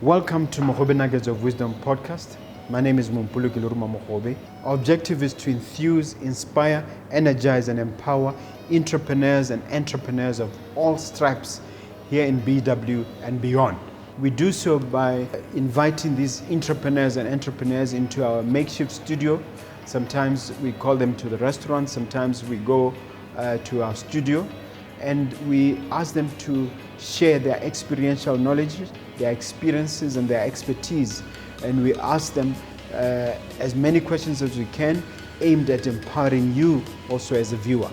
Welcome to Mogobe Nuggets of Wisdom podcast. My name is Mompoloki Lerumo Mogobe. Our objective is to enthuse, inspire, energize, and empower entrepreneurs and entrepreneurs of all stripes here in BW and beyond. We do so by inviting these entrepreneurs into our makeshift studio. Sometimes we call them to the restaurant, sometimes we go to our studio, and we ask them to share their experiential knowledge, their experiences and their expertise. And we ask them as many questions as we can, aimed at empowering you also as a viewer.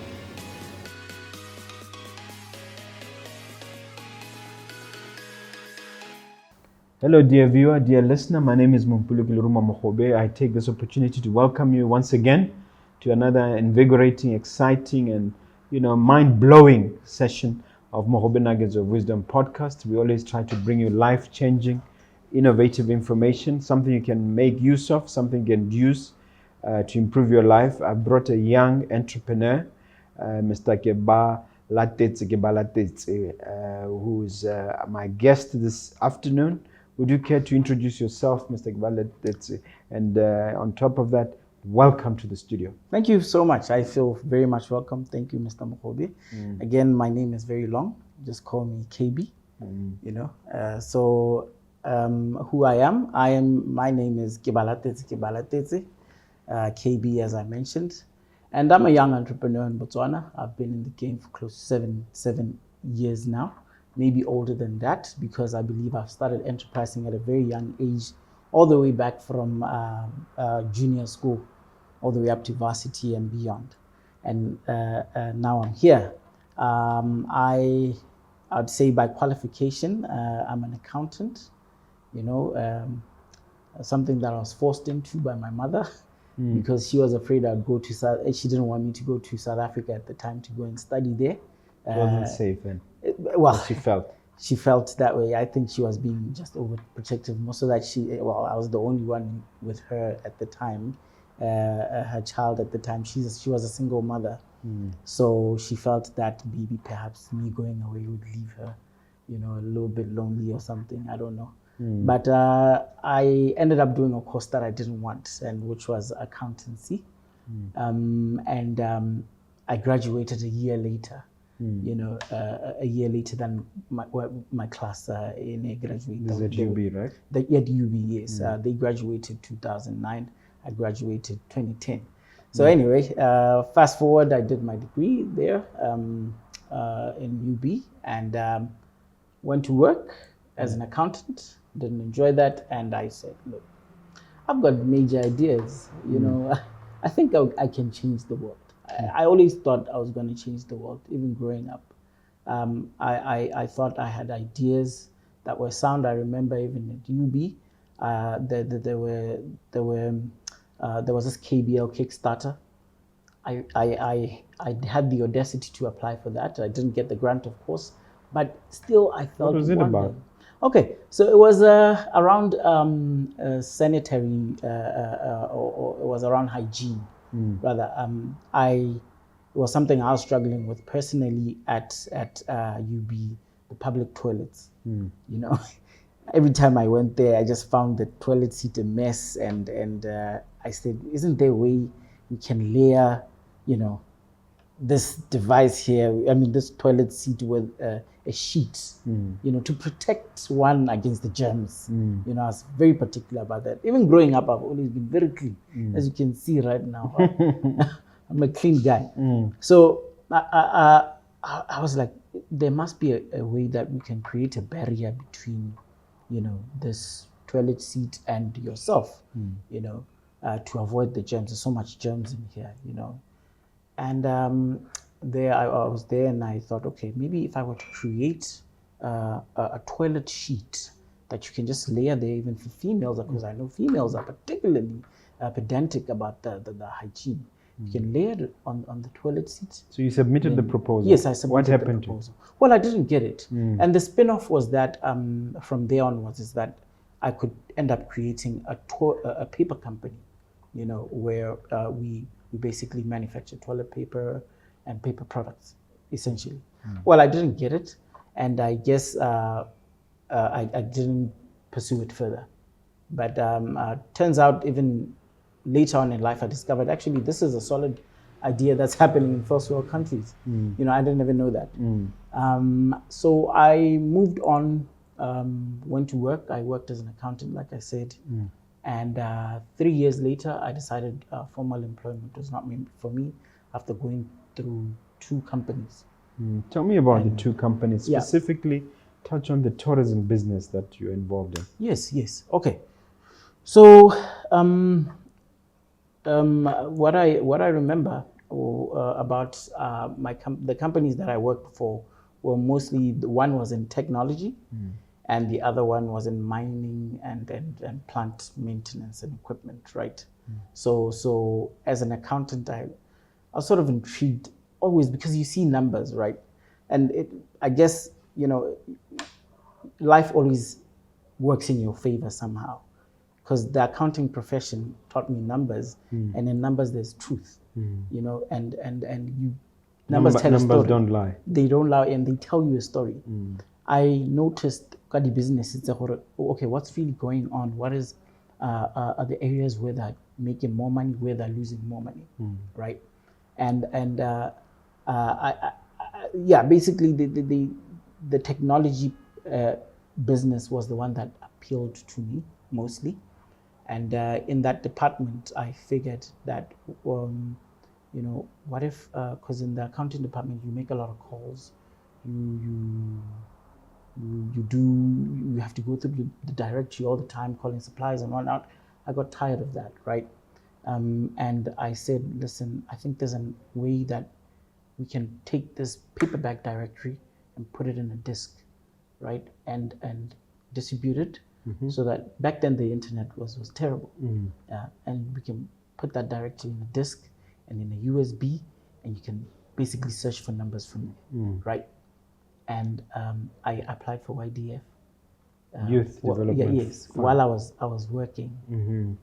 Hello dear viewer, dear listener, my name is Mompoloki Lerumo Mogobe. I take this opportunity to welcome you once again to another invigorating, exciting and mind-blowing session of Mogobe Nuggets of Wisdom podcast. We always try to bring you life-changing, innovative information, something you can make use of, something you can use to improve your life. I brought a young entrepreneur, Mr. Kebalatetse Kebalatetse, who is my guest this afternoon. Would you care to introduce yourself, Mr. Kebalatetse? And on top of that, welcome to the studio. Thank you so much. I feel very much welcome. Thank you, Mr. Mogobe. Again, my name is very long. Just call me KB. Who I am? My name is Kebalatetse Kebalatetse, KB as I mentioned. And I'm a young entrepreneur in Botswana. I've been in the game for close to seven years now, maybe older than that, because I believe I've started enterprising at a very young age, all the way back from junior school, all the way up to varsity and beyond. And now I'm here. I'd say by qualification, I'm an accountant, something that I was forced into by my mother because she was afraid I'd go to she didn't want me to go to South Africa at the time to go and study there. It wasn't safe then. Well, she felt that way. I think she was being just overprotective, more so that I was the only one with her at the time, her child at the time. She was a single mother. So she felt that maybe perhaps me going away would leave her, a little bit lonely or something. I don't know. But I ended up doing a course that I didn't want, and which was accountancy. I graduated a year later. A year later than my class in graduate. This is at UB, right? At UB, yes. They graduated 2009. I graduated 2010. So anyway, fast forward, I did my degree there in UB and went to work as an accountant. Didn't enjoy that, and I said, look, I've got major ideas. I think I can change the world. I always thought I was going to change the world, even growing up. I thought I had ideas that were sound. I remember even at UB, there was this KBL Kickstarter. I had the audacity to apply for that. I didn't get the grant, of course, but still I felt. What was it about? Okay, so it was around sanitary, or it was around hygiene. Rather, it was something I was struggling with personally at UB, the public toilets. Every time I went there, I just found the toilet seat a mess, and I said, isn't there a way we can layer, this device here? I mean, this toilet seat with a sheet, to protect one against the germs. I was very particular about that. Even growing up, I've always been very clean, as you can see right now. I'm a clean guy. So I was like, there must be a way that we can create a barrier between, this toilet seat and yourself, to avoid the germs. There's so much germs in here, And there I was there, and I thought, okay, maybe if I were to create a toilet sheet that you can just layer there, even for females, because I know females are particularly pedantic about the hygiene. You can layer it on the toilet seat. So you submitted the proposal? Yes, I submitted What happened the proposal. Well, I didn't get it. And the spin-off was that from there onwards is that I could end up creating a paper company, where we basically manufacture toilet paper and paper products, essentially. Well, I didn't get it, and I guess I didn't pursue it further. But turns out even later on in life, I discovered actually this is a solid idea that's happening in first world countries. I didn't even know that. So I moved on, went to work. I worked as an accountant, like I said. And 3 years later, I decided formal employment was not for me after going through 2 companies. Tell me about the 2 companies, specifically touch on the tourism business that you're involved in. Yes. Okay. So what I remember about the companies that I worked for were mostly, one was in technology, and the other one was in mining and plant maintenance and equipment, right? So as an accountant, I was sort of intrigued always because you see numbers, right? And I guess, life always works in your favor somehow, because the accounting profession taught me numbers, and in numbers there's truth, and you numbers tell a story. Numbers don't lie. They don't lie, and they tell you a story. I noticed the business, okay, what's really going on? What is are the areas where they're making more money, where they're losing more money, right? And basically the technology business was the one that appealed to me mostly. And in that department, I figured that, what if, because in the accounting department, you make a lot of calls, you have to go through the directory all the time, calling suppliers and whatnot. I got tired of that, right? And I said, listen, I think there's a way that we can take this paperback directory and put it in a disk, right? And distribute it. So that back then the internet was terrible. And we can put that directory in a disk and in a USB, and you can basically search for numbers from it, right? And I applied for YDF. Youth Development. Yes, Fund. While I was working.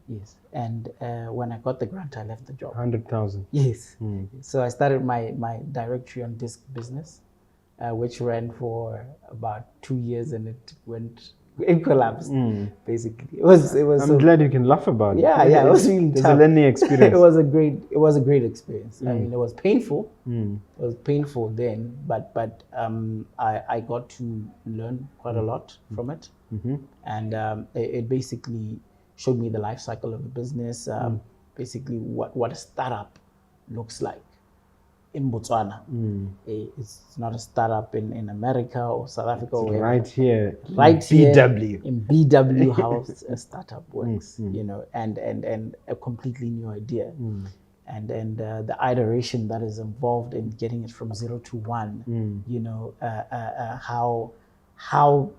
Yes, and when I got the grant, I left the job. 100,000. Yes. So I started my directory on disk business, which ran for about 2 years, and it collapsed. Basically, it was. I'm glad you can laugh about it. Yeah, it was really tough. It's a learning experience. It was a great experience. I mean, it was painful. It was painful then, but I got to learn quite a lot from it, and it basically showed me the life cycle of a business. Basically, what a startup looks like in Botswana. It's not a startup in America or South Africa. Or right here, BW. In BW, how a startup works, and a completely new idea. And the iteration that is involved in getting it from 0 to 1, how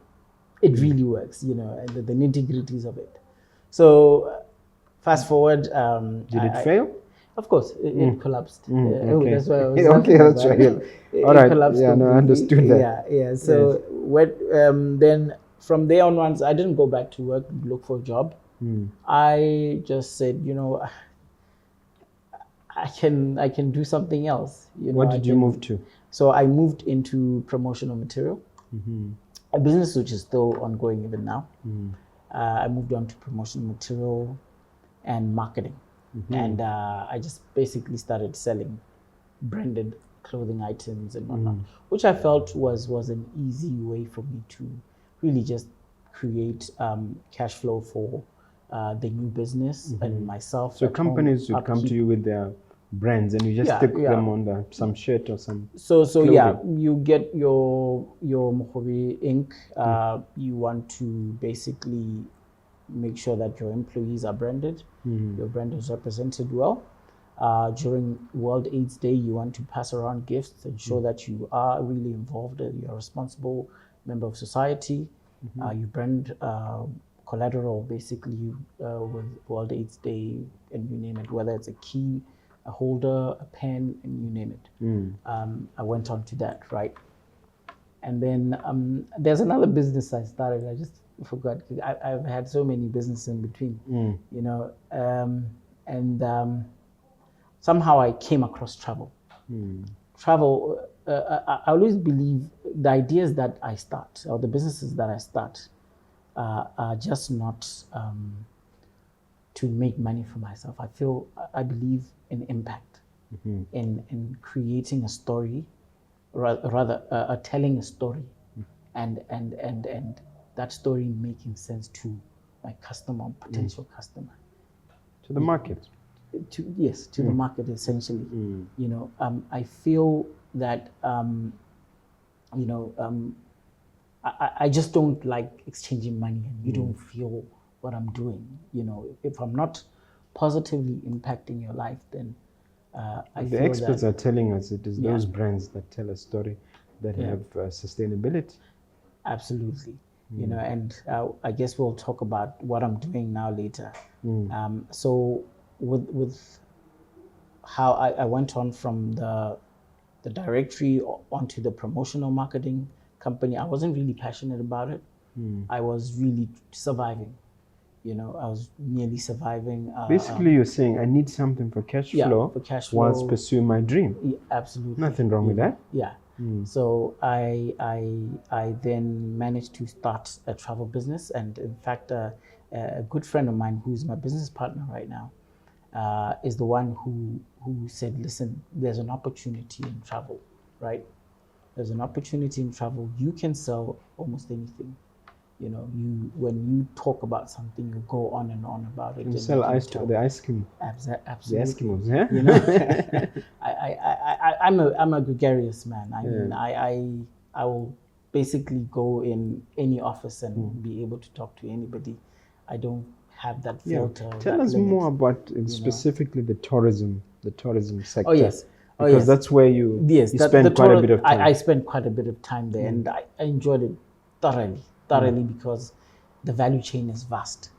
it really works, and the nitty-gritties of it. So fast forward. Did it fail? Of course, it collapsed. Okay. That's why I was okay, that's right. All right. Collapsed I understood that. Yeah. So then from there onwards, I didn't go back to work, look for a job. I just said, I can do something else. What did you move to? So I moved into promotional material, a business which is still ongoing even now. I moved on to promotional material and marketing. And I just basically started selling branded clothing items and whatnot, which I felt was an easy way for me to really just create cash flow for the new business and myself. So companies would come to you with their brands, and you just stick them on some shirt or some. So you get your Mogobe ink. You want to basically make sure that your employees are branded, your brand is represented well. During World AIDS Day, you want to pass around gifts and show that you are really involved and you're a responsible member of society. You brand collateral basically with World AIDS Day, and you name it, whether it's a key, a holder, a pen, and you name it. I went on to that, right? And then there's another business I started. I just forgot. I've had so many businesses in between, and somehow I came across travel. Travel, I always believe the ideas that I start or the businesses that I start, are just not to make money for myself. I believe in impact, in creating a story, rather telling a story, and that story making sense to my customer, potential customer. To the market. To the market, essentially. You know, I feel that I just don't like exchanging money and you don't feel what I'm doing. You know, if I'm not positively impacting your life, then I The feel experts that, are telling us it is those brands that tell a story that have sustainability. Absolutely. You know, and I guess we'll talk about what I'm doing now later. So with how I went on from the directory onto the promotional marketing company, I wasn't really passionate about it. I was really surviving. You know, I was merely surviving. Basically, you're saying I need something for cash flow, for cash flow, whilst pursuing my dream. Yeah, absolutely. Nothing wrong with that. Yeah. So I then managed to start a travel business, and in fact, a good friend of mine who's my business partner right now is the one who said, "Listen, there's an opportunity in travel, right? There's an opportunity in travel. You can sell almost anything. You know, when you talk about something, you go on and on about it. You sell the ice cream. Absolutely. The Eskimos, yeah. You know, I'm a gregarious man. I mean, I will basically go in any office and be able to talk to anybody. I don't have that filter. Tell us more about specifically the tourism sector. Oh yes. Because that's where you spend quite a bit of time. I spent quite a bit of time there, and I enjoyed it thoroughly because the value chain is vast,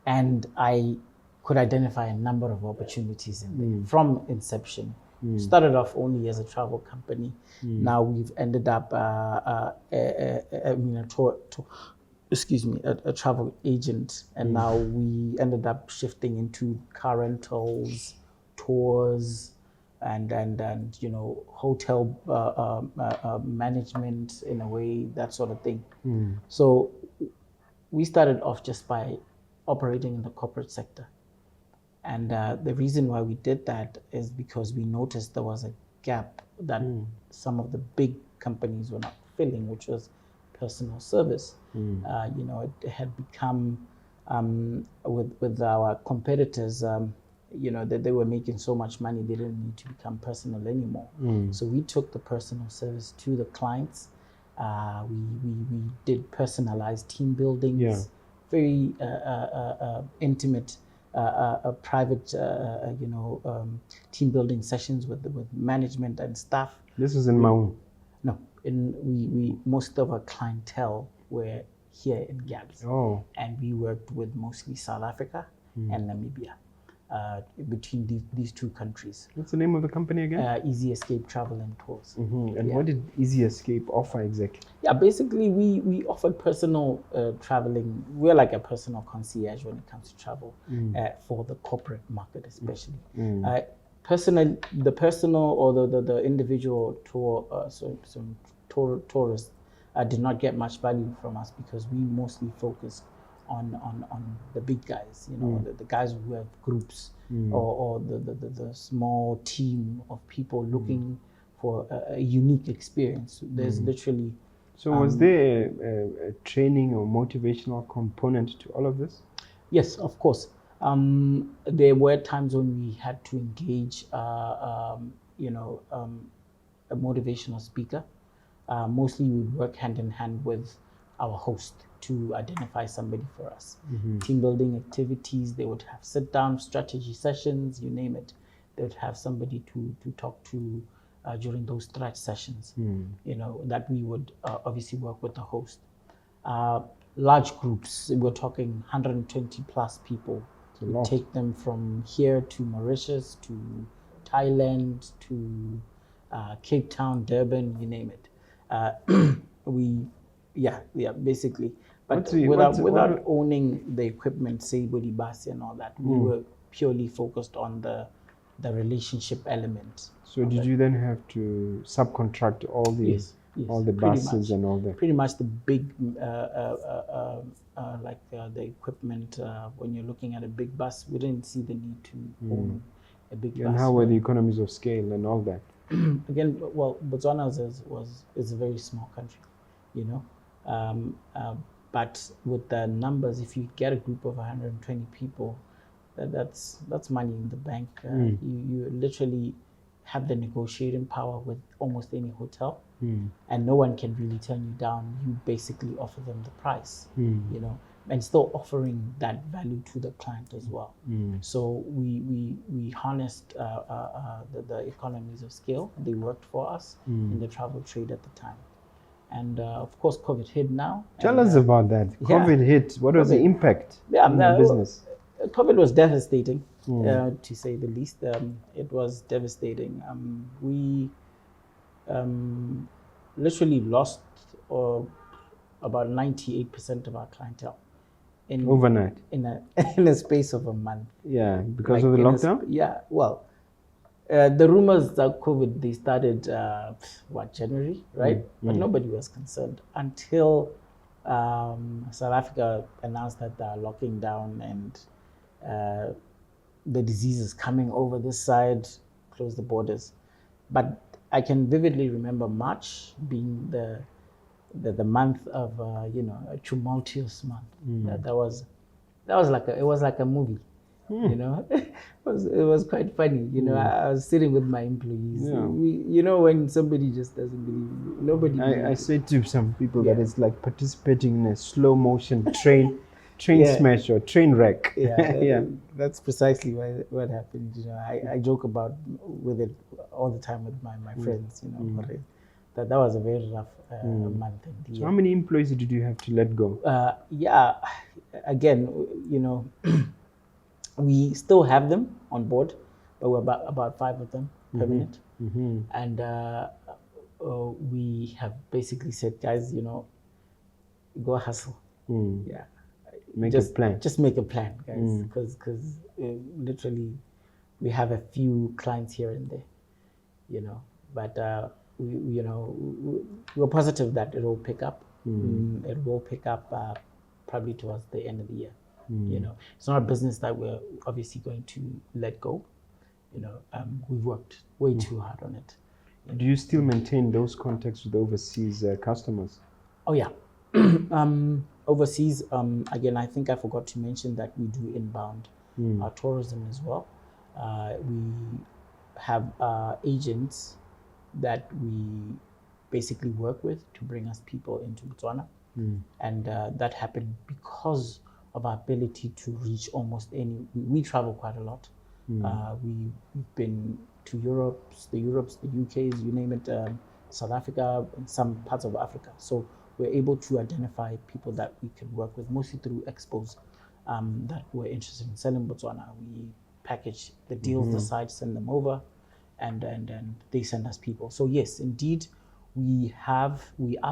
and I could identify a number of opportunities in there from inception. Started off only as a travel company. Now we've ended up, a travel agent, and now we ended up shifting into car rentals, tours, and you know, hotel management in a way, that sort of thing. So we started off just by operating in the corporate sector, and the reason why we did that is because we noticed there was a gap that some of the big companies were not filling, which was personal service. You know, it had become with our competitors. You know, that they were making so much money, they didn't need to become personal anymore. So we took the personal service to the clients. We did personalized team buildings, very intimate, private, team building sessions with management and staff. This is in Maun? No, we most of our clientele were here in Gabs. And we worked with mostly South Africa and Namibia. Between these two countries. What's the name of the company again? Easy Escape Travel and Tours. And what did Easy Escape offer exactly? Yeah, basically we offered personal traveling. We're like a personal concierge when it comes to travel for the corporate market, especially. The personal or the individual tourists did not get much value from us because we mostly focused on the big guys, you know, the guys who have groups or the small team of people looking for a unique experience. There's literally... So was there a training or motivational component to all of this? Yes, of course. There were times when we had to engage, a motivational speaker. Mostly we work hand in hand with our host to identify somebody for us. Team building activities, they would have sit down strategy sessions, you name it. They would have somebody to talk to during those stretch sessions, you know, that we would obviously work with the host. Large groups, we're talking 120 plus people. We take them from here to Mauritius, to Thailand, to Cape Town, Durban, you name it. Basically. But without owning the equipment, say Bodi Basi and all that, we were purely focused on the relationship element. So did you then have to subcontract all the Yes, all the pretty buses much. and all that. Pretty much the big, the equipment. When you're looking at a big bus, we didn't see the need to own a big bus. And how were the economies of scale and all that? Again, well, Botswana is a very small country, you know, but with the numbers, if you get a group of 120 people, that's money in the bank. You literally have the negotiating power with almost any hotel, and no one can really turn you down. You basically offer them the price, you know, and still offering that value to the client as well. So we harnessed the economies of scale. They worked for us in the travel trade at the time. And of course, COVID hit now. Tell us about that. COVID hit. What was the impact on the business? COVID was devastating, to say the least. It was devastating. We literally lost about 98% of our clientele. Overnight? In a space of a month. Yeah, because of the lockdown? Well, the rumors that COVID, they started, January, right? But nobody was concerned until South Africa announced that they're locking down and the disease is coming over this side, close the borders. But I can vividly remember March being the month of a tumultuous month. That was like a movie. You know, it was quite funny. You know, I was sitting with my employees. When somebody just doesn't believe you, nobody. I say to some people that it's like participating in a slow motion train smash or train wreck. That's precisely what happened. You know, I joke about with it all the time with my friends. You know, that was a very rough month. So how many employees did you have to let go? Again, you know, we still have them on board, but we're about 5 of them permanent, and we have basically said, guys, you know, go hustle. Make a plan. Just make a plan, guys, because literally we have a few clients here and there, you know, but we're positive that it will pick up. It will pick up probably towards the end of the year. You know, it's not a business that we're obviously going to let go. You know, we've worked way too hard on it. Do you still maintain those contacts with overseas customers? Oh yeah. Overseas, again, I think I forgot to mention that we do inbound tourism as well. We have agents that we basically work with to bring us people into Botswana. And that happened because of our ability to reach almost any. We travel quite a lot. We've been to the UKs, you name it, South Africa, and some parts of Africa. So we're able to identify people that we can work with, mostly through expos that we're interested in selling Botswana. We package the deals, decide, send them over, and they send us people. So yes, indeed, we are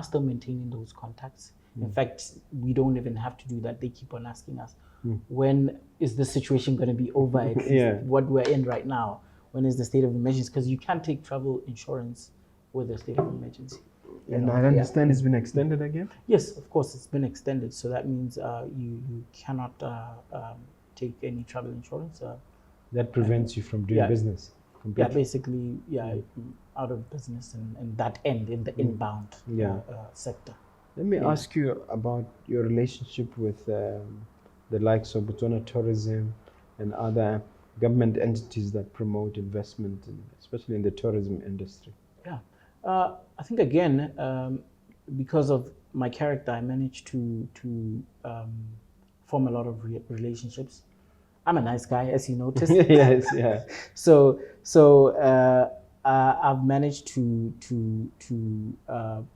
still maintaining those contacts. In fact, we don't even have to do that. They keep on asking us, when is the situation going to be over? At least what we're in right now. When is the state of emergency? Because you can't take travel insurance with a state of emergency. And I understand it's been extended again? Yes, of course, it's been extended. So that means you cannot take any travel insurance. That prevents you from doing business? Completely. Basically, out of business in that end, in the inbound sector. Let me ask you about your relationship with the likes of Botswana Tourism and other government entities that promote investment, especially in the tourism industry. I think, again, because of my character, I managed to form a lot of relationships. I'm a nice guy, as you noticed. Yes, yeah. So I've managed to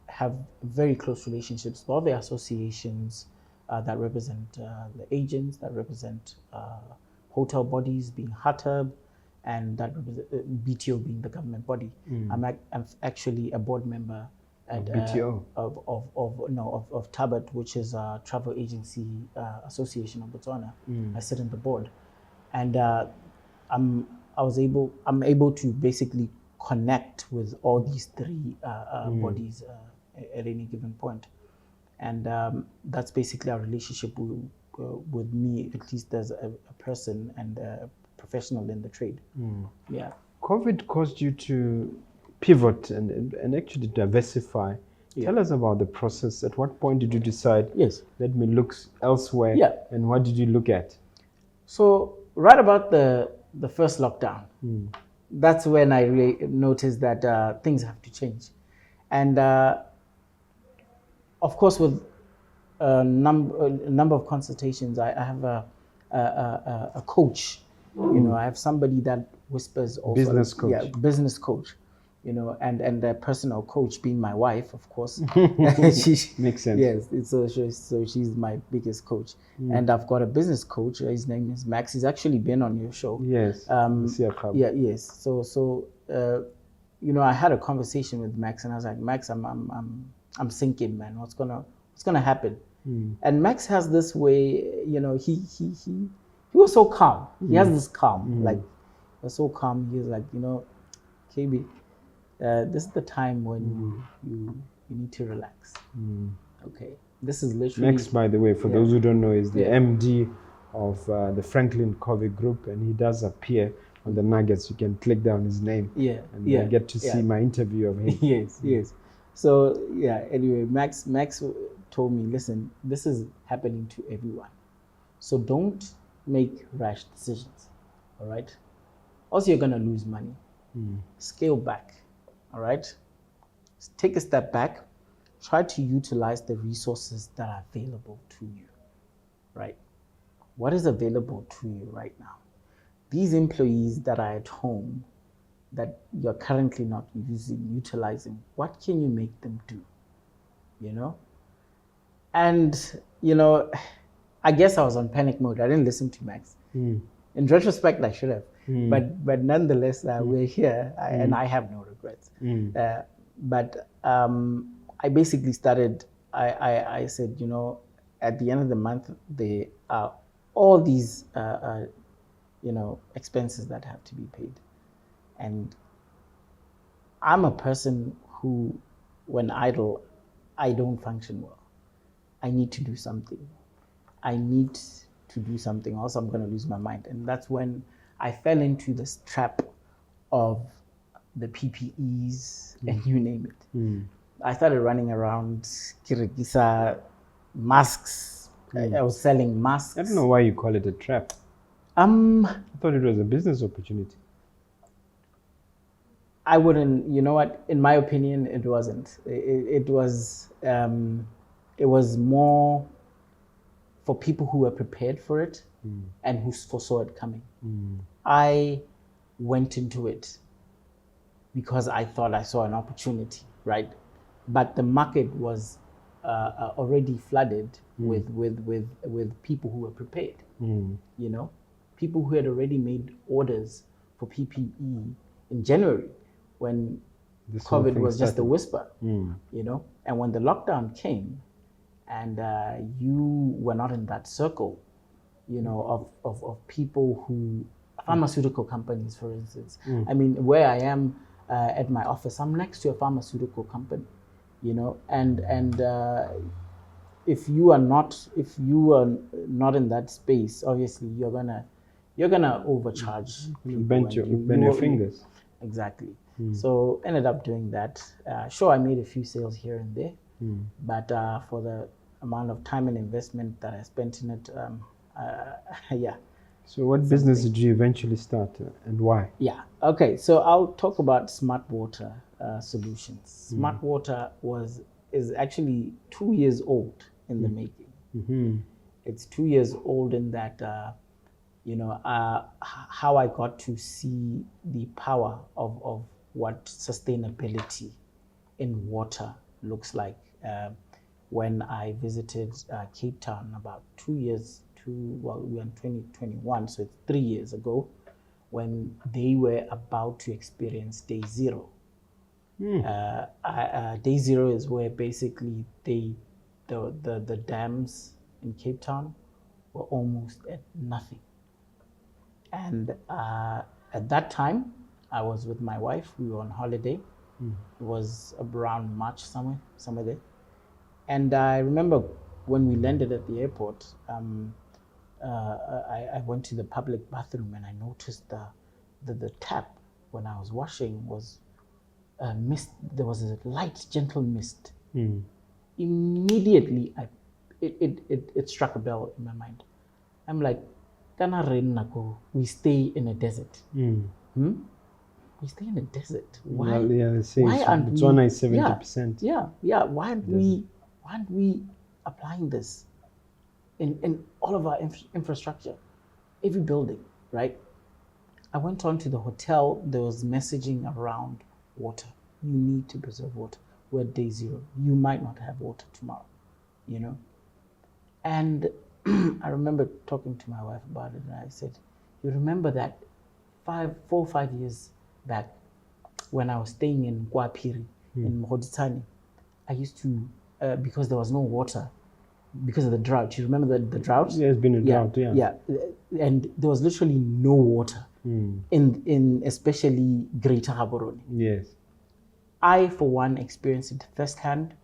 have very close relationships with all the associations that represent the agents, that represent hotel bodies, being HATAB, and that BTO being the government body. I'm actually a board member at BTO of TABAT, which is a travel agency association of Botswana. I sit on the board, and I'm able to basically connect with all these three bodies at any given point. And that's basically our relationship with me, at least as a person and a professional in the trade. Yeah. COVID caused you to pivot and actually diversify. Yeah. Tell us about the process. At what point did you decide, Yes. let me look elsewhere? Yeah. And what did you look at? So right about the first lockdown, that's when I really noticed that things have to change. And of course, with a number of consultations, I have a coach. You know, I have somebody that whispers also. Business coach. Yeah, business coach. You know, and a personal coach being my wife, of course. Makes sense. Yes, so she's my biggest coach. And I've got a business coach. His name is Max. He's actually been on your show. Yes. Yeah. Yes. So you know, I had a conversation with Max, and I was like, Max, I'm sinking, man. What's gonna happen? And Max has this way, you know, he was so calm. He has this calm, like, was so calm. He was like, you know, KB, this is the time when you need to relax. Okay, this is literally. Max, by the way, for those who don't know, is the MD of the Franklin Covey Group, and he does appear on the Nuggets. You can click down his name. And get to see my interview of him. Yes. So anyway, Max told me, listen, this is happening to everyone. So don't make rash decisions. All right. Also, you're gonna lose money. Scale back. All right. Take a step back. Try to utilize the resources that are available to you. Right. What is available to you right now? These employees that are at home that you're currently not utilizing, what can you make them do? You know? And, you know, I guess I was on panic mode. I didn't listen to Max. In retrospect, I should have. But nonetheless, we're here, and I have no regrets. But I basically started, I said, you know, at the end of the month, there are all these, you know, expenses that have to be paid. And I'm a person who, when idle, I don't function well. I need to do something. I need to do something, else I'm going to lose my mind. And that's when I fell into this trap of the PPEs and you name it. I started running around Kirigisa, masks. I was selling masks. I don't know why you call it a trap. I thought it was a business opportunity. I wouldn't, you know what, in my opinion, it wasn't. It was more for people who were prepared for it and who foresaw it coming. I went into it because I thought I saw an opportunity, right? But the market was already flooded with people who were prepared, you know? People who had already made orders for PPE in January when COVID was just a whisper, you know? And when the lockdown came and you were not in that circle, you know, of people who, pharmaceutical companies, for instance. I mean, where I am at my office, I'm next to a pharmaceutical company, you know, and if you are not in that space, obviously you're gonna overcharge. You bend your fingers. Exactly. So ended up doing that. Sure, I made a few sales here and there, but for the amount of time and investment that I spent in it, yeah. So what business did you eventually start and why? Yeah. Okay. So I'll talk about Smart Water Solutions. Smart Water is actually 2 years old in the making. It's 2 years old in that, you know, how I got to see the power of what sustainability in water looks like. When I visited Cape Town about 2 years, we're in 2021, so it's 3 years ago, when they were about to experience day zero. Day zero is where basically the dams in Cape Town were almost at nothing. And at that time, I was with my wife. We were on holiday, It was around March, somewhere there. And I remember when we landed at the airport, I went to the public bathroom and I noticed the tap when I was washing was mist. There was a light, gentle mist. Immediately, it struck a bell in my mind. I'm like, we stay in a desert. We stay in a desert. Why? Well, yeah, why aren't we? Botswana is 70%. Yeah. Why aren't we applying this in all of our infrastructure, every building, right? I went on to the hotel. There was messaging around water. You need to preserve water. We're at day 0. You might not have water tomorrow, you know. And I remember talking to my wife about it, and I said, "You remember that 4 or 5 years back, when I was staying in Guapiri in Mogobe, I used to because there was no water because of the drought. You remember the drought? Yeah, it's been a drought. Yeah, and there was literally no water in especially Greater Gaborone. Yes. I, for one, experienced it firsthand.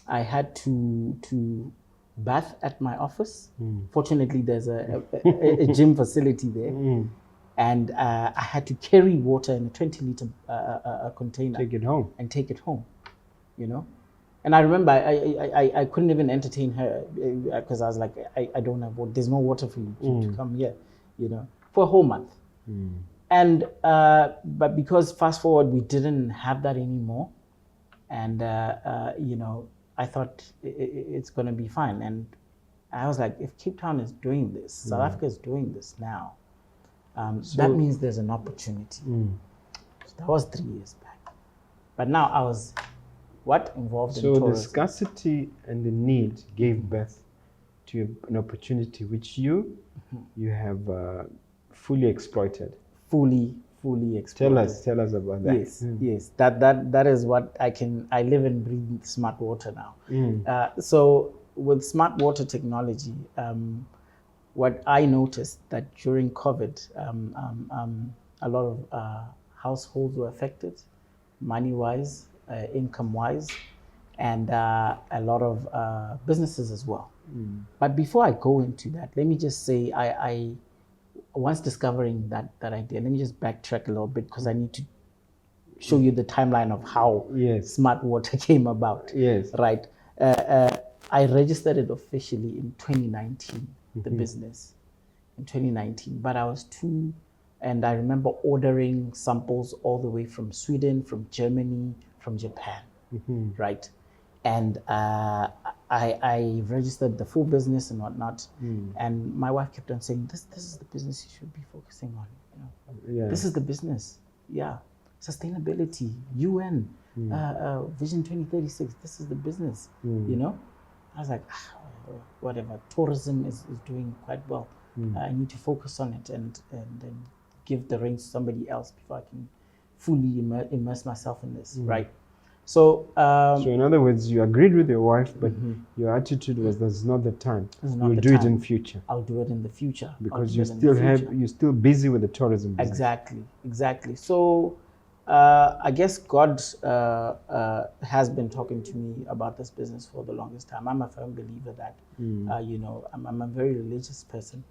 I had to bath at my office. Fortunately, there's a gym facility there. And I had to carry water in a 20-liter container. Take it home. And take it home, you know. And I remember I couldn't even entertain her because I was like, I don't have water. There's no water for you to come here, you know, for a whole month. And but because fast forward, we didn't have that anymore. And, you know, I thought it's going to be fine. And I was like, if Cape Town is doing this, South Africa is doing this now, that means there's an opportunity. So that was 3 years back. But now I was involved in tourism. So the scarcity and the need gave birth to an opportunity which you have fully exploited. Fully exploited. Tell us about that. Yes. That is what I live and breathe smart water now. So with smart water technology, what I noticed that during COVID, a lot of households were affected, money-wise, income-wise, and a lot of businesses as well. But before I go into that, let me just say I once discovering that idea, let me just backtrack a little bit because I need to show you the timeline of how smart water came about. Yes. Right. I registered it officially in 2019, the business, in 2019. But I was and I remember ordering samples all the way from Sweden, from Germany, from Japan, right? And I registered the full business and whatnot. And my wife kept on saying, this is the business you should be focusing on. You know? This is the business. Yeah. Sustainability, UN, Vision 2036. This is the business, you know? I was like, whatever. Tourism is doing quite well. I need to focus on it and then give the reins to somebody else before I can fully immerse myself in this, right? So in other words, you agreed with your wife, but your attitude was that's not the time. You'll do it in future. I'll do it in the future. Because you're still busy with the tourism business. Exactly. So I guess God has been talking to me about this business for the longest time. I'm a firm believer that, you know, I'm a very religious person.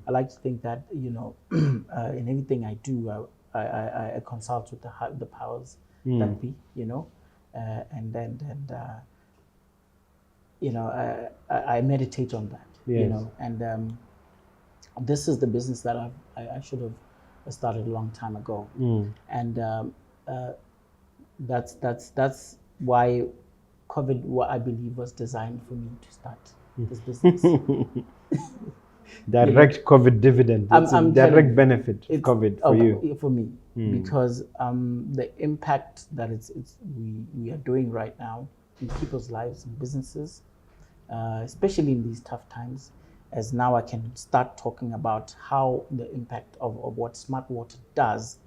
I like to think that, you know, in everything I do, I consult with the powers that be, you know. And you know, I meditate on that, you know, and this is the business that I should have started a long time ago, and that's why COVID, I believe, was designed for me to start this business. Direct COVID dividend. It's a direct benefit of COVID for you. For me, because the impact that we are doing right now in people's lives and businesses, especially in these tough times, as now I can start talking about how the impact of what smart water does.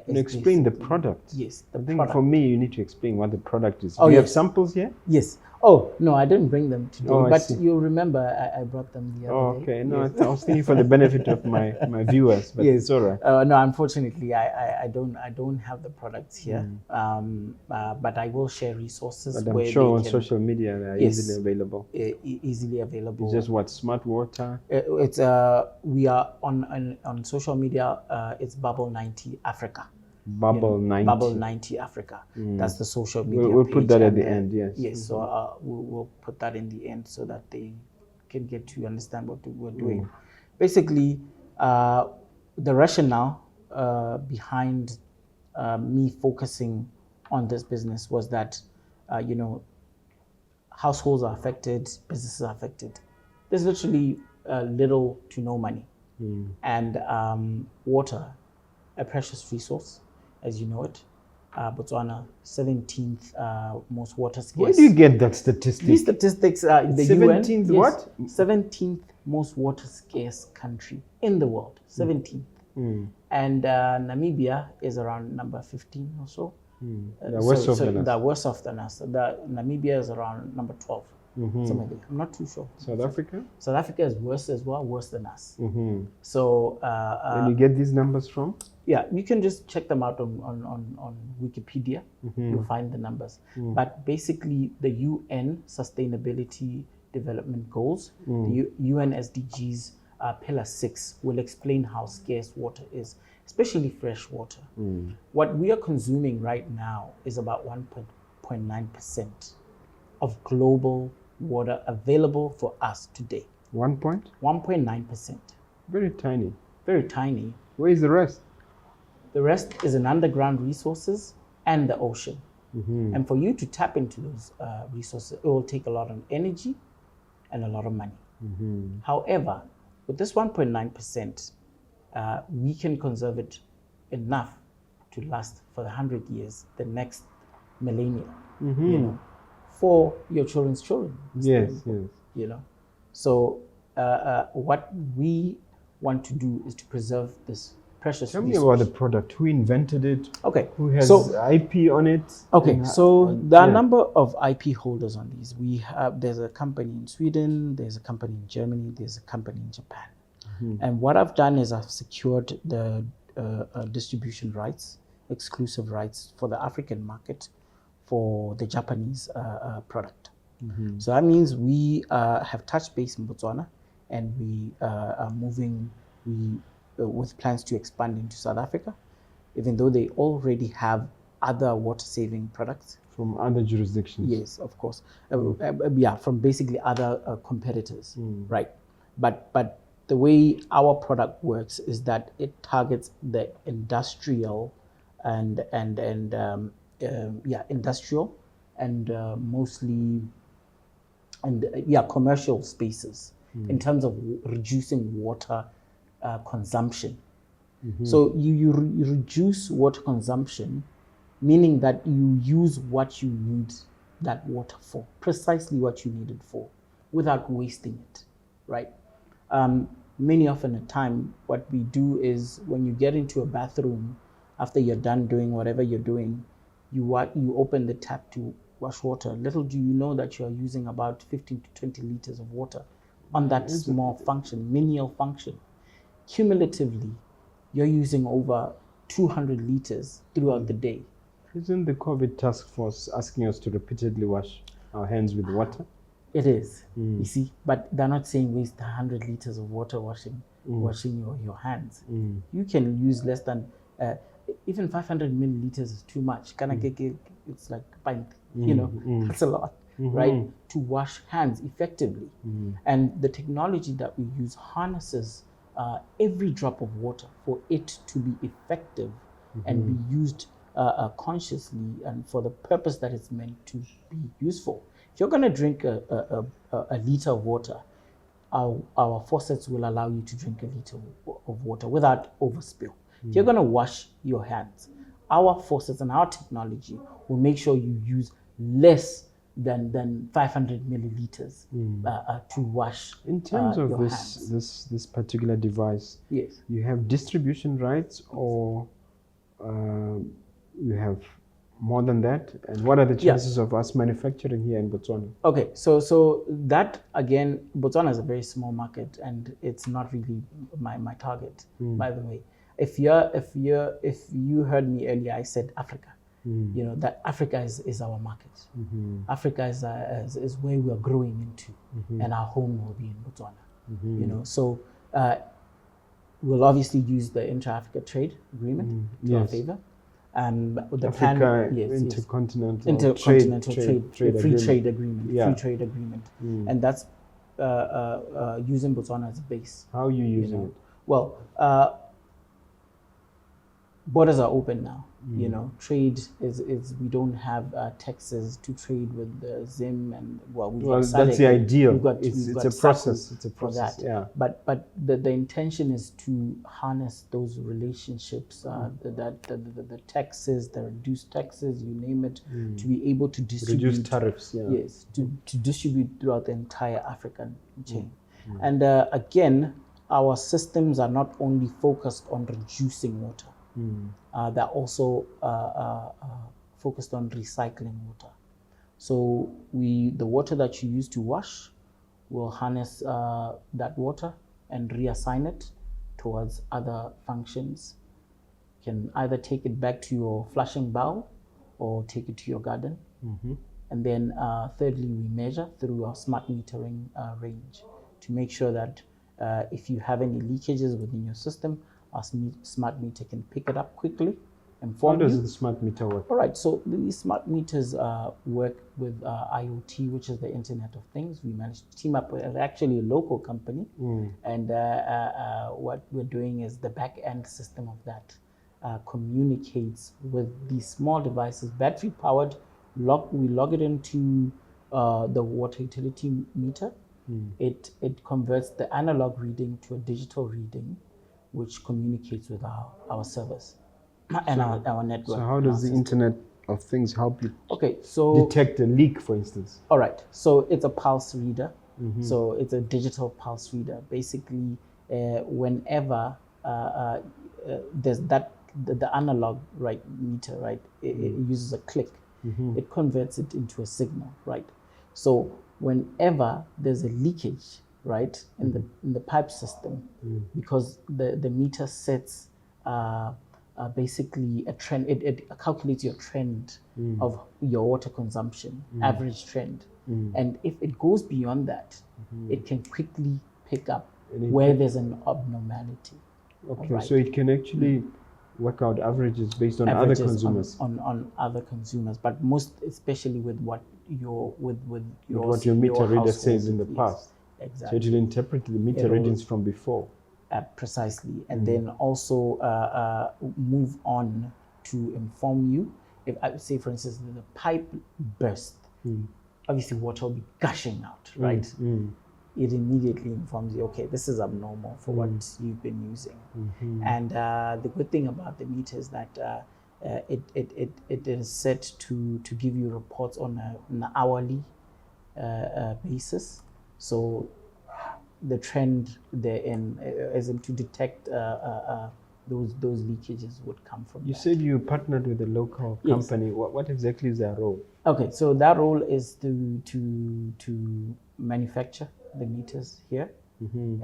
Explain the product. Yes, I think for me, you need to explain what the product is. Oh, Do you have samples here? Yes. Oh, no, I didn't bring them today, Oh, I but see. you remember I brought them the Oh, other day. okay. No, Yes. I was thinking for the benefit of my viewers, but Yes. it's all right. No, unfortunately, I don't have the products here. But I will share resources But I'm where sure they on can social media they are Yes. easily available. Easily available. It's just what, smart water? It's we are on social media. It's Bubble 90 Africa. Bubble 90. Bubble 90 Africa. That's the social media. We'll put page, that at and, the end, yes. Yes. So we'll put that in the end so that they can get to understand what we're doing. Basically, the rationale behind me focusing on this business was that, households are affected, businesses are affected. There's literally little to no money. And water, a precious resource, as you know it. Botswana, 17th most water scarce. Where do you get that statistic? These statistics are the 17th UN. what? 17th most water scarce country in the world. 17th. And Namibia is around number 15 or so. They're worse off than us. They're worse off than us. Namibia is around number 12. Something like that. I'm not too sure. South Africa? South Africa is worse as well, worse than us. So Where do you get these numbers from? yeah, you can just check them out on Wikipedia. You'll find the numbers. But basically, the UN Sustainability Development Goals, the UN SDGs Pillar 6, will explain how scarce water is, especially fresh water. What we are consuming right now is about 1.9% of global water available for us today. 1.9%. Very tiny. Very tiny. Where is the rest? The rest is in underground resources and the ocean. And for you to tap into those resources, it will take a lot of energy and a lot of money. However, with this 1.9%, we can conserve it enough to last for the 100 years, the next millennia, for your children's children. Yes. So what we want to do is to preserve this precious Tell me resource. about the product. Who invented it? Okay. Who has So IP on it? okay, And so there are a yeah. number of IP holders on these. We have there's a company in Sweden, there's a company in Germany, there's a company in Japan. And what I've done is I've secured the distribution rights, exclusive rights for the African market for the Japanese product. So that means we have touched base in Botswana, and we are moving with plans to expand into South Africa, even though they already have other water-saving products. From other jurisdictions? Yes, of course. Yeah, from basically other competitors, right? But the way our product works is that it targets the industrial industrial and mostly commercial spaces in terms of reducing water consumption. So you reduce water consumption, meaning that you use what you need that water for, precisely what you need it for, without wasting it, right? Many often at time, what we do is when you get into a bathroom, after you're done doing whatever you're doing, you open the tap to wash water. Little do you know that you're using about 15 to 20 liters of water on that small function, menial function. Cumulatively, you're using over 200 liters throughout the day. Isn't the COVID task force asking us to repeatedly wash our hands with water? It is, you see, but they're not saying waste 100 liters of water washing your hands. You can use less than, even 500 milliliters is too much. It's like a pint, that's a lot, right? To wash hands effectively. And the technology that we use harnesses every drop of water for it to be effective and be used consciously and for the purpose that it's meant to be useful. If you're going to drink a liter of water, our faucets will allow you to drink a liter of water without overspill. If you're going to wash your hands, our faucets and our technology will make sure you use less than 500 milliliters to wash In terms of your hands. this particular device, Yes. you have distribution rights, or you have more than that? And what are the chances of us manufacturing here in Botswana? Okay, so that again, Botswana is a very small market, and it's not really my target. By the way, if you heard me earlier, I said Africa. You know that Africa is our market. Africa is where we are growing into, and our home will be in Botswana. You know, so we'll obviously use the intra-Africa trade agreement to our favor. The Africa intercontinental trade free trade agreement, and that's using Botswana as a base. How are you using it? Well, borders are open now. You know, trade is we don't have taxes to trade with the Zim, and that's the ideal. We've got it's a process. It's a process. Yeah. But the intention is to harness those relationships, the taxes, the reduced taxes, you name it, to be able to distribute. Reduce tariffs. Yeah. Yes, to distribute throughout the entire African chain. And again, our systems are not only focused on reducing water. They're also focused on recycling water. So the water that you use to wash, will harness that water and reassign it towards other functions. You can either take it back to your flushing bowl or take it to your garden. And then thirdly, we measure through our smart metering range to make sure that if you have any leakages within your system, our smart meter can pick it up quickly, inform you. How does the smart meter work? All right, so these smart meters work with IoT, which is the Internet of Things. We managed to team up with actually a local company, and what we're doing is the back end system of that communicates with these small devices, battery powered. We log it into the water utility meter. It converts the analog reading to a digital reading, which communicates with our servers and our network. So how does the Internet of Things help you detect a leak, for instance? All right, so it's a pulse reader. So it's a digital pulse reader. Basically, whenever there's the analog meter, right, it uses a click. It converts it into a signal, right? So whenever there's a leakage, right, in the pipe system, because the meter sets basically a trend. It calculates your trend of your water consumption, average trend, and if it goes beyond that, it can quickly pick up where there's an abnormality. Okay, right? So it can actually work out averages based on other consumers. On other consumers, but most especially with what your meter reader says in the past. Exactly. So it will interpret the meter readings from before. Precisely, and then also move on to inform you. If I would say, for instance, the pipe burst, obviously water will be gushing out, right? It immediately informs you, okay, this is abnormal for what you've been using. And the good thing about the meter is that it is set to give you reports on an hourly basis. So the trend therein is to detect those leakages would come from. You said you partnered with a local company. What exactly is their role? Okay, so that role is to manufacture the meters here,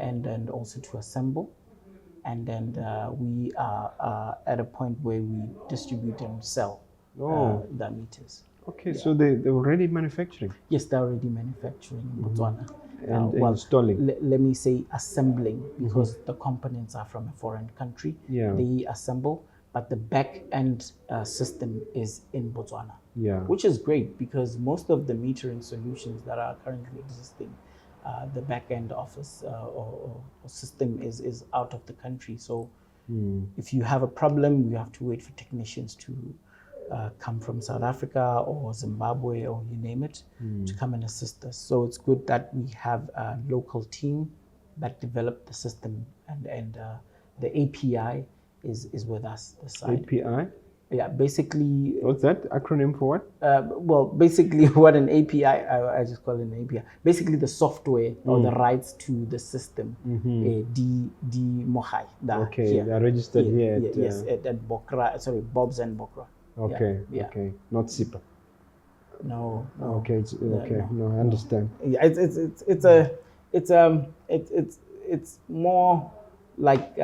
and also to assemble, and then we are at a point where we distribute and sell the meters. Okay, so they're already manufacturing? Yes, they're already manufacturing in Botswana. And installing? Let me say assembling, because the components are from a foreign country. They assemble, but the back end system is in Botswana. Which is great, because most of the metering solutions that are currently existing, the back end office or system is out of the country. So if you have a problem, you have to wait for technicians to come from South Africa or Zimbabwe or you name it to come and assist us. So it's good that we have a local team that developed the system, and the API is with us this side. API? Yeah, basically. What's that acronym for what? Well, basically what an API, I just call it an API. Basically the software or the rights to the system, D Mohai. Okay, they're registered here at Bokra, Bob's and Bokra. Okay, Yeah. okay, not SIPA. No, no. Okay, it's okay. No. No, I understand. Yeah, it's more like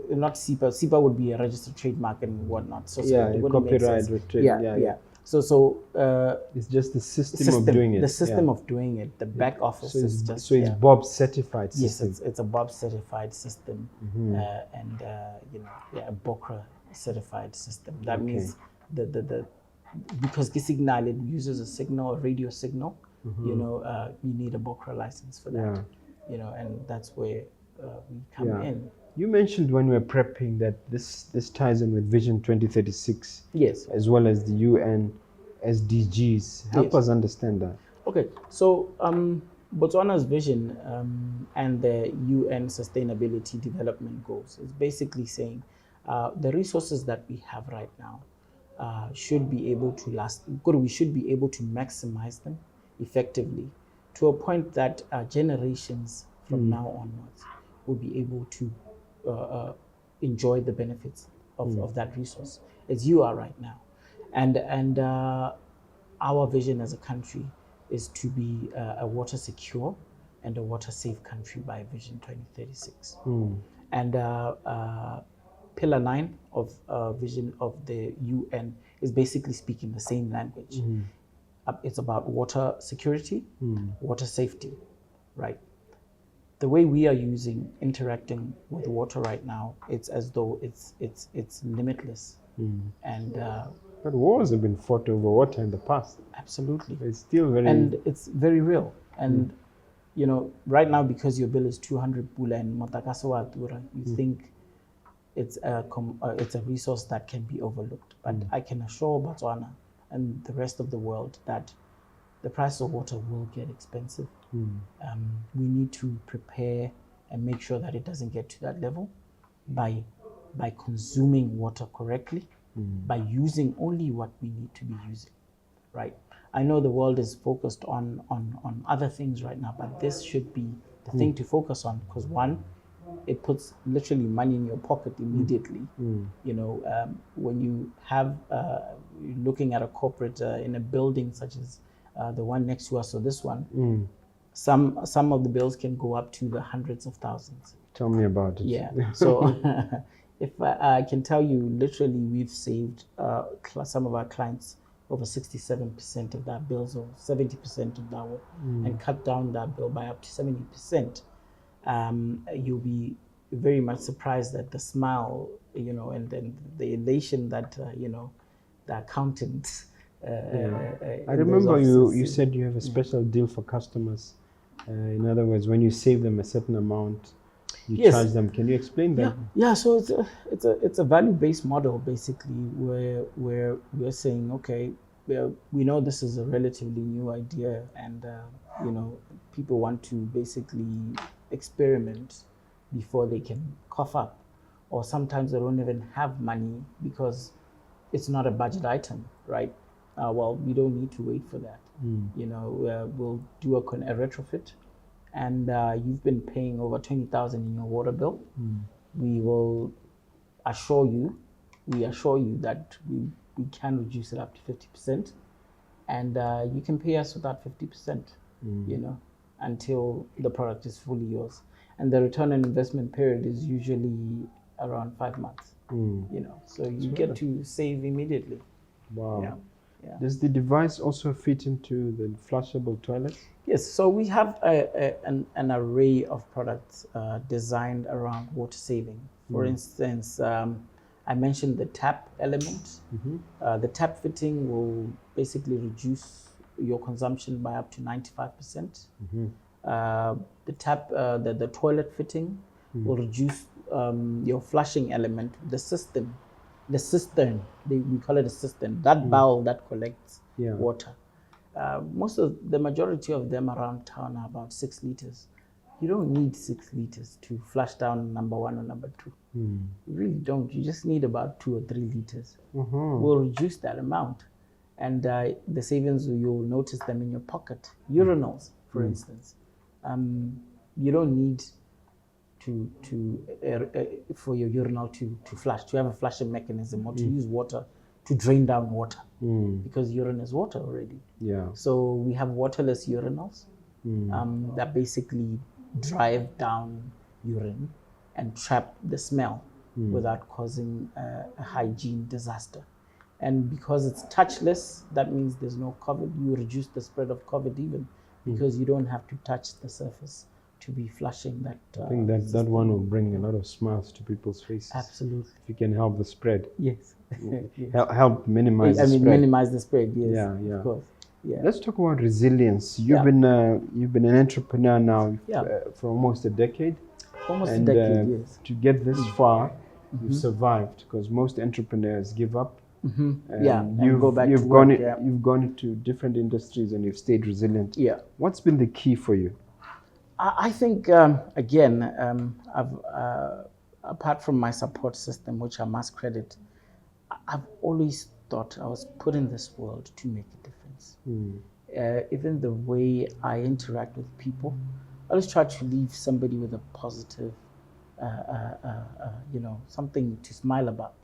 not SIPA. SIPA would be a registered trademark and whatnot. So Yeah, it a wouldn't make copyright sense. retrieve. Yeah. So It's just the system of doing it. the system yeah. of doing it, the back office So it's is just it's Bob's certified yes, system. it's a Bob certified system, and a BOCRA certified system. That means the because the signal, it uses a signal, a radio signal. You need a BOCRA license for that. Yeah. And that's where we come in. You mentioned when we were prepping that this ties in with Vision 2036. Yes. As well as the UN SDGs. Help us understand that. Okay, so Botswana's vision and the UN Sustainability Development Goals is basically saying the resources that we have right now should be able to last. We should be able to maximize them effectively to a point that generations from now onwards will be able to enjoy the benefits of that resource as you are right now, and our vision as a country is to be a water secure and a water safe country by Vision 2036. And Pillar 9 of Vision of the UN is basically speaking the same language. It's about water security, water safety, right? The way we are interacting with water right now, it's as though it's limitless. And but wars have been fought over water in the past. Absolutely. It's still very... And it's very real. And, right now, because your bill is 200 pula and Motakaswa Atura, you think it's a resource that can be overlooked. But I can assure Botswana and the rest of the world that the price of water will get expensive. We need to prepare and make sure that it doesn't get to that level by consuming water correctly, by using only what we need to be using, right? I know the world is focused on other things right now, but this should be the thing to focus on, because one, it puts literally money in your pocket immediately. When you have, you're looking at a corporate in a building such as the one next to us or this one, some of the bills can go up to the hundreds of thousands. Tell me about it. Yeah. So if I can tell you, literally, we've saved some of our clients over 67% of their bills, or 70% of that, and cut down that bill by up to 70%. You'll be very much surprised at the smile, and then the elation that the accountants. I remember you said you have a special deal for customers. In other words, when you save them a certain amount, you charge them. Can you explain that? Yeah. So it's a value-based model, basically, where we're saying, okay, we know this is a relatively new idea, and people want to basically experiment before they can cough up, or sometimes they don't even have money because it's not a budget item, right? Well, we don't need to wait for that. We'll do a retrofit, and you've been paying over 20,000 in your water bill. We will assure you that we can reduce it up to 50%, and you can pay us with that 50%, until the product is fully yours. And the return on investment period is usually around 5 months. So you get to save immediately. Wow. Yeah. Does the device also fit into the flushable toilets? Yes, so we have an array of products designed around water saving. For instance, I mentioned the tap element. The tap fitting will basically reduce your consumption by up to 95%. The tap, the toilet fitting will reduce your flushing element, the cistern, we call it a cistern, that bowl that collects water. The majority of them around town are about 6 liters. You don't need 6 liters to flush down number 1 or number 2. You really don't. You just need about 2 or 3 liters. We'll reduce that amount. And the savings, you'll notice them in your pocket. Urinals, for instance. You don't need for your urinal to flush, to have a flushing mechanism, or to use water to drain down water because urine is water already. Yeah. So we have waterless urinals that basically drive down urine and trap the smell without causing a hygiene disaster. And because it's touchless, that means there's no COVID. You reduce the spread of COVID even because you don't have to touch the surface to be flushing that. I think that one will bring a lot of smiles to people's faces. Absolutely. If you can help the spread. Yes. Help minimize the spread. Minimize the spread, yes. Yeah. Of course. Yeah. Let's talk about resilience. You've been an entrepreneur now for almost a decade. Almost a decade, yes. To get this far, you've survived, because most entrepreneurs give up. And go back you've to gone work, You've gone into different industries and you've stayed resilient. Yeah. What's been the key for you? I think I've apart from my support system, which I must credit, I've always thought I was put in this world to make a difference. Even the way I interact with people, I always try to leave somebody with a positive, something to smile about.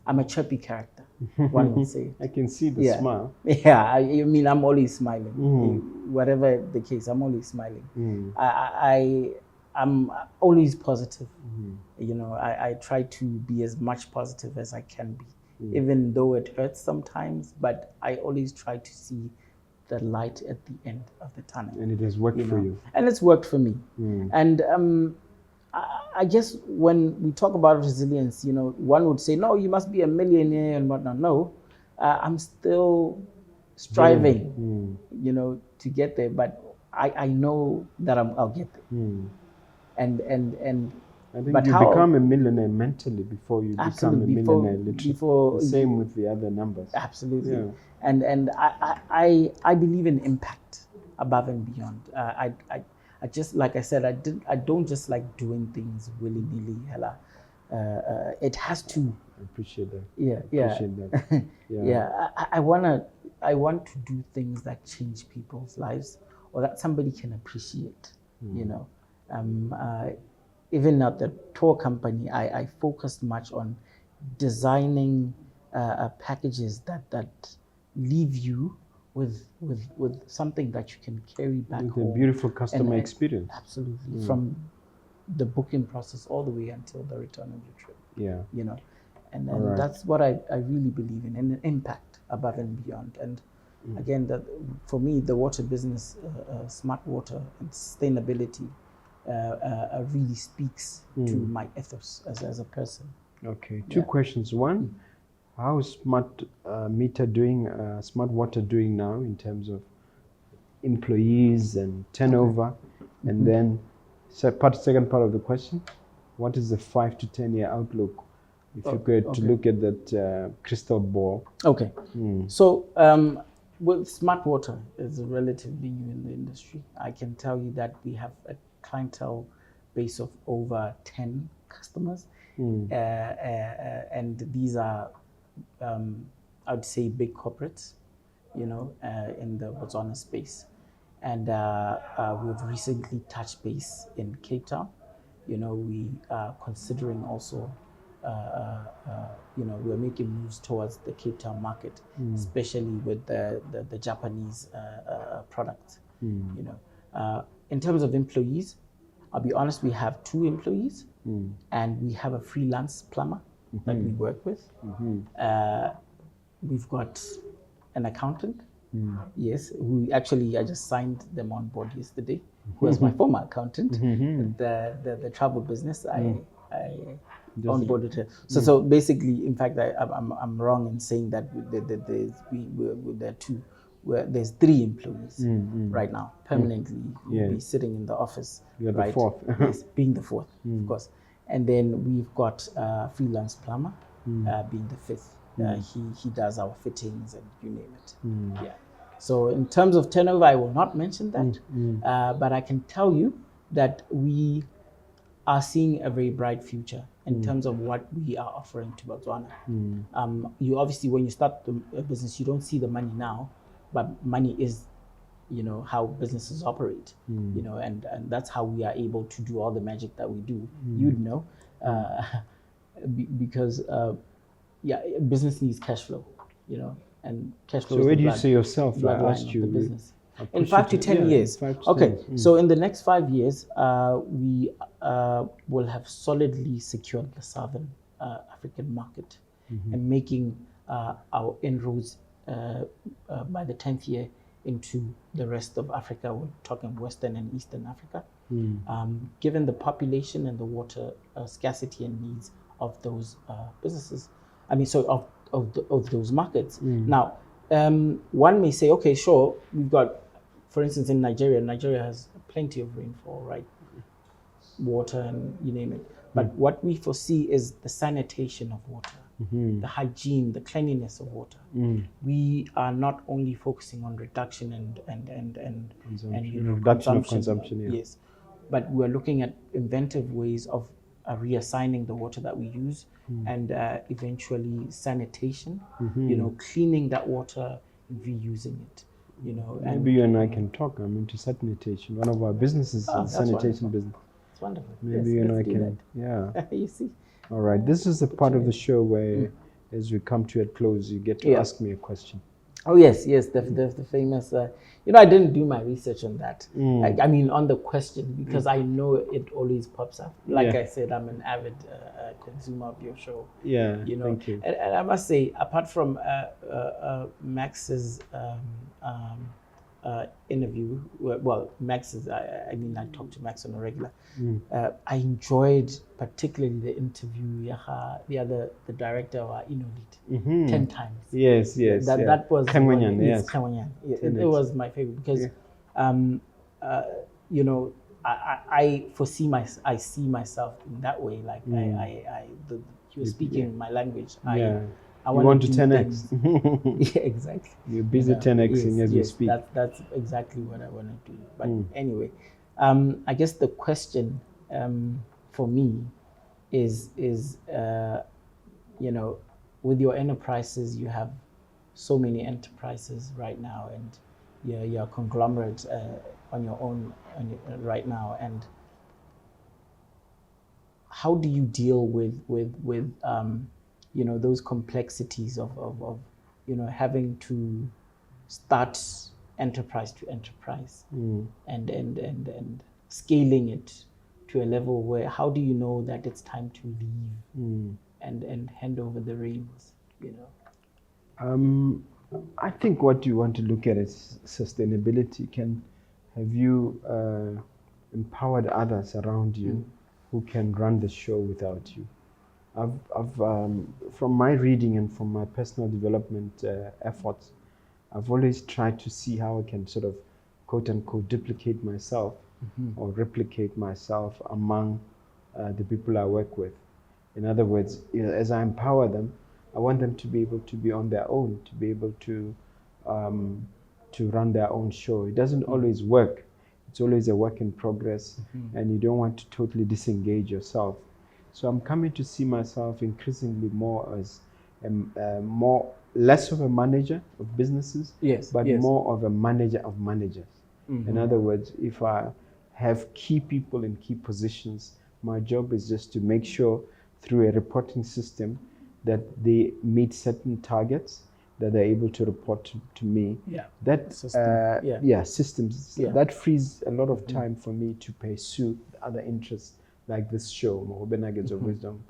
I'm a chirpy character, one would say. I can see the smile. Yeah, I mean, I'm always smiling. Whatever the case, I'm always smiling. I'm always positive. I try to be as much positive as I can be, even though it hurts sometimes, but I always try to see the light at the end of the tunnel. And it has worked for you. And it's worked for me. And I guess when we talk about resilience, one would say, no, you must be a millionaire and whatnot. No, I'm still striving, to get there. But I know that I'll get there. And I think you become a millionaire mentally before you become a millionaire literally. The same with the other numbers. Absolutely. Yeah. And I believe in impact above and beyond. I just, like I said, I don't just like doing things willy-nilly. It has to. I appreciate that. I want to do things that change people's lives or that somebody can appreciate. Even at the tour company, I focused much on designing packages that leave you with something that you can carry back with home. A beautiful customer experience. Absolutely. From the booking process all the way until the return of your trip. Yeah. And then that's what I really believe in, an impact above and beyond. And again, that for me, the water business, smart water and sustainability really speaks to my ethos as a person. Okay, two questions. One, how is SMARTMETER doing, Smart Water doing now in terms of employees and turnover? And then second part of the question, what is the 5 to 10 year outlook if you could to look at that crystal ball? Okay, so with Smart Water, it's relatively new in the industry. I can tell you that we have a clientele base of over 10 customers, and these are I would say big corporates, in the Botswana space. And we've recently touched base in Cape Town. We are considering also, we're making moves towards the Cape Town market, especially with the Japanese products. In terms of employees, I'll be honest, we have 2 employees, and we have a freelance plumber that we work with. We've got an accountant, yes, who actually I just signed them on board yesterday, who was my former accountant. The travel business, I onboarded her. So basically, in fact, I'm wrong in saying that there's 3 employees right now permanently who will be sitting in the office. You're the 4th. Yes, being the 4th, of course. And then we've got freelance plumber being the 5th. He does our fittings and you name it. Yeah. So in terms of turnover, I will not mention that, but I can tell you that we are seeing a very bright future in terms of what we are offering to Botswana. You obviously, when you start a business, you don't see the money now, but money is, how businesses operate, and that's how we are able to do all the magic that we do. You'd know, because business needs cash flow, and cash flow. So is where the do you see yourself? I bloodline asked of you. the business. I'll In push 5 you to 10 yeah, years. 5 to Okay, 10 years. so in the next 5 years, we will have solidly secured the Southern African market and making our inroads by the 10th year into the rest of Africa. We're talking Western and Eastern Africa. Given the population and the water scarcity and needs of those businesses, of those markets. Now, one may say, okay, sure, we've got, for instance, in Nigeria has plenty of rainfall, right? Water and you name it. But what we foresee is the sanitation of water, the hygiene, the cleanliness of water. We are not only focusing on reduction and reduction of consumption. Yeah. Yes, but we're looking at inventive ways of reassigning the water that we use and eventually sanitation. Cleaning that water and reusing it. Maybe you and I can talk. I'm into sanitation. One of our businesses is sanitation business. It's wonderful. Maybe you and I can. Yeah. You see. All right. This is the part of the show where, as we come to a close, you get to ask me a question. Oh yes, the famous. I didn't do my research on that. I mean, on the question, because I know it always pops up. Like I said, I'm an avid consumer of your show. Yeah. Thank you. And I must say, apart from Max's interview, Max's. I talk to Max on a regular. I enjoyed particularly the interview. The director of InnoLead 10 times. Yes. That was Kangwanyan, yes. Kangwanyan. It was my favorite because, I see myself in that way. Like he was speaking my language. I want to 10x. Yeah, exactly. You're busy 10xing as you speak. That's exactly what I want to do. But anyway, I guess the question for me is with your enterprises, you have so many enterprises right now, and you're a conglomerate on your own right now. And how do you deal with those complexities of having to start enterprise to enterprise and scaling it to a level where, how do you know that it's time to leave and hand over the reins? I think what you want to look at is sustainability. Have you empowered others around you who can run the show without you? I've from my reading and from my personal development efforts, I've always tried to see how I can sort of, quote unquote, duplicate myself or replicate myself among the people I work with. In other words, as I empower them, I want them to be able to be on their own, to be able to run their own show. It doesn't always work. It's always a work in progress, and you don't want to totally disengage yourself. So I'm coming to see myself increasingly more as less of a manager of businesses, but more of a manager of managers. In other words, if I have key people in key positions, my job is just to make sure through a reporting system that they meet certain targets, that they're able to report to me. That systems. That frees a lot of time for me to pursue other interests like this show, Mogobe Nuggets of Wisdom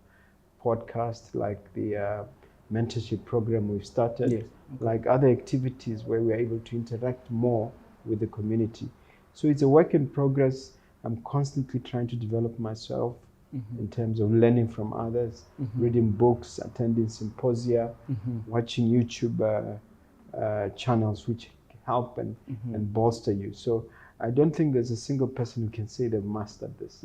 podcast, like the mentorship program we've started, like other activities where we're able to interact more with the community. So it's a work in progress. I'm constantly trying to develop myself in terms of learning from others, reading books, attending symposia, watching YouTube channels which help and bolster you. So I don't think there's a single person who can say they've mastered this.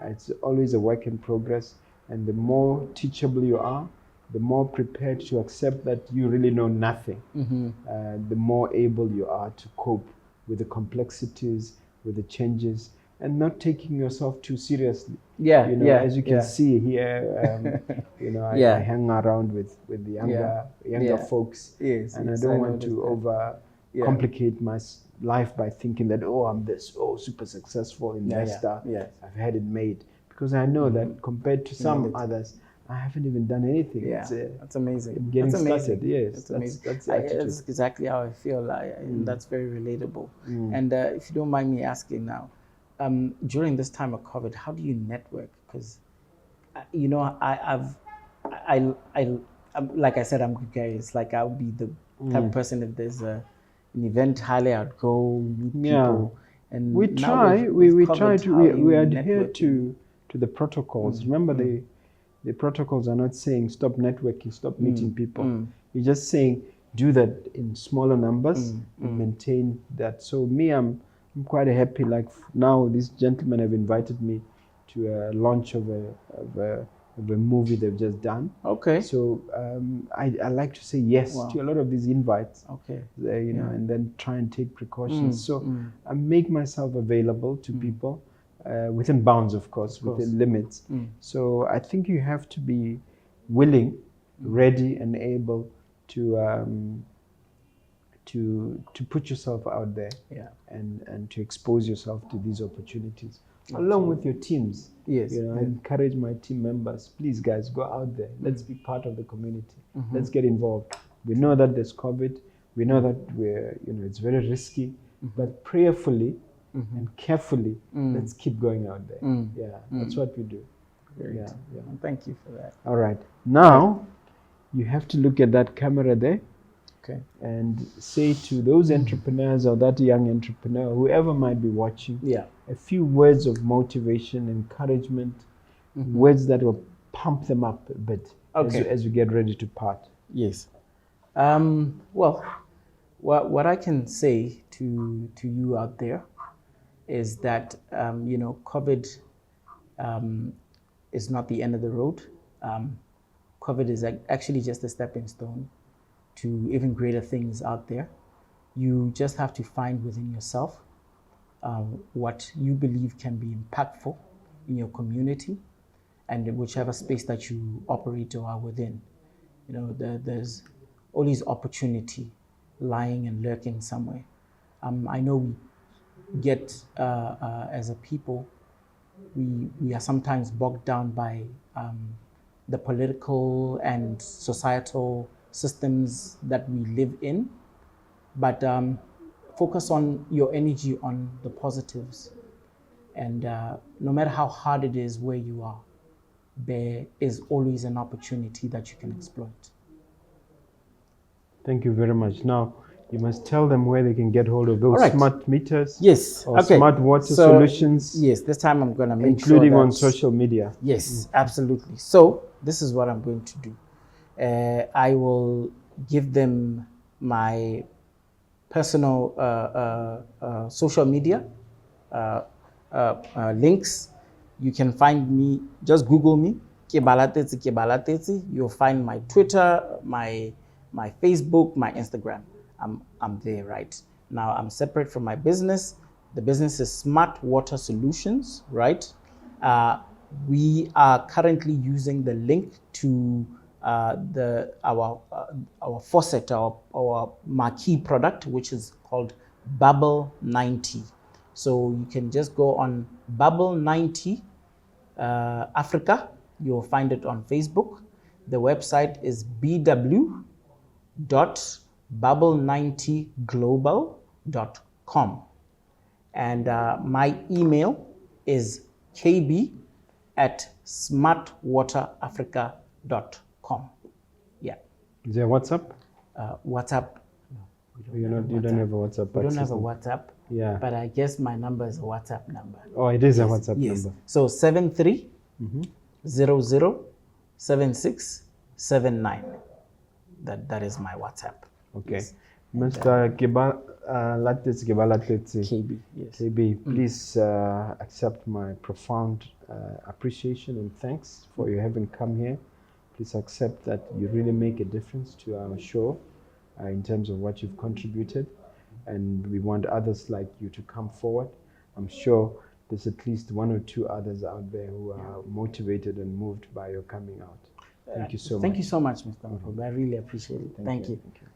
It's always a work in progress, and the more teachable you are, the more prepared to accept that you really know nothing, the more able you are to cope with the complexities, with the changes, and not taking yourself too seriously. As you can see here, I hang around with the younger folks, and I don't want to over complicate my life by thinking that, I'm this super successful investor, I've had it made, because I know that compared to some others, I haven't even done anything. Yeah, that's amazing. I'm getting That's amazing. started. Yes, That's amazing. that's the attitude. That's exactly how I feel. That's very relatable. And if you don't mind me asking now, during this time of COVID, how do you network? Because you know, I'm, like I said, I'm gregarious. Like I would be the type of person, if there's an event, highly I'd go meet people. And we now try. with We COVID, try how to. are We you adhere networking? to the protocols. Remember, the protocols are not saying stop networking, stop meeting people. You're just saying do that in smaller numbers and maintain that. So me, I'm quite happy. Like now, these gentlemen have invited me to a launch of a movie they've just done. Okay. So I like to say yes to a lot of these invites. Okay. You know, and then try and take precautions. So I make myself available to people within bounds, of course, within limits. So I think you have to be willing, ready, and able to put yourself out there, and to expose yourself to these opportunities. Along with your teams. Yes. You know, I encourage my team members, please guys, go out there. Let's be part of the community. Let's get involved. We know that there's COVID. We know that it's very risky, but prayerfully and carefully, let's keep going out there. That's what we do. Great. Thank you for that. All right. Now, you have to look at that camera there. Okay. And say to those entrepreneurs or that young entrepreneur, whoever might be watching, a few words of motivation, encouragement, words that will pump them up a bit as we get ready to part. Yes. Well, what I can say to you out there is that COVID is not the end of the road. COVID is actually just a stepping stone to even greater things out there. You just have to find within yourself what you believe can be impactful in your community and in whichever space that you operate or are within. You know, there's always opportunity lying and lurking somewhere. I know we get, as a people, we are sometimes bogged down by the political and societal systems that we live in, but focus on your energy on the positives. And no matter how hard it is where you are, there is always an opportunity that you can exploit. Thank you very much. Now, you must tell them where they can get hold of those smart meters. Yes. Or smart water solutions. Yes, this time I'm going to make including sure on social media. Yes, absolutely. So this is what I'm going to do. I will give them my personal social media links. You can find me, just Google me, Kebalatetse Kebalatetse. You'll find my Twitter, my Facebook, my Instagram. I'm there right now. I'm separate from my business. The business is Smart Water Solutions, right? We are currently using the link to our faucet, our marquee product, which is called Bubble 90. So you can just go on Bubble 90 Africa. You'll find it on Facebook. The website is bw.bubble90global.com. And my email is kb@smartwaterafrica.com. Yeah. Is there WhatsApp? WhatsApp. You don't have a WhatsApp. We don't have a WhatsApp. Yeah. But I guess my number is a WhatsApp number. Oh, it is a WhatsApp number. So 73007679. That is my WhatsApp. Okay. Yes. Mr. Kebalatetse Kebalatetse. KB. Yes. KB, please accept my profound appreciation and thanks for you having come here. Please accept that you really make a difference to our show in terms of what you've contributed. And we want others like you to come forward. I'm sure there's at least one or two others out there who are motivated and moved by your coming out. Thank you so much. Thank you so much, Mr. Mogobe. I really appreciate it. Thank you.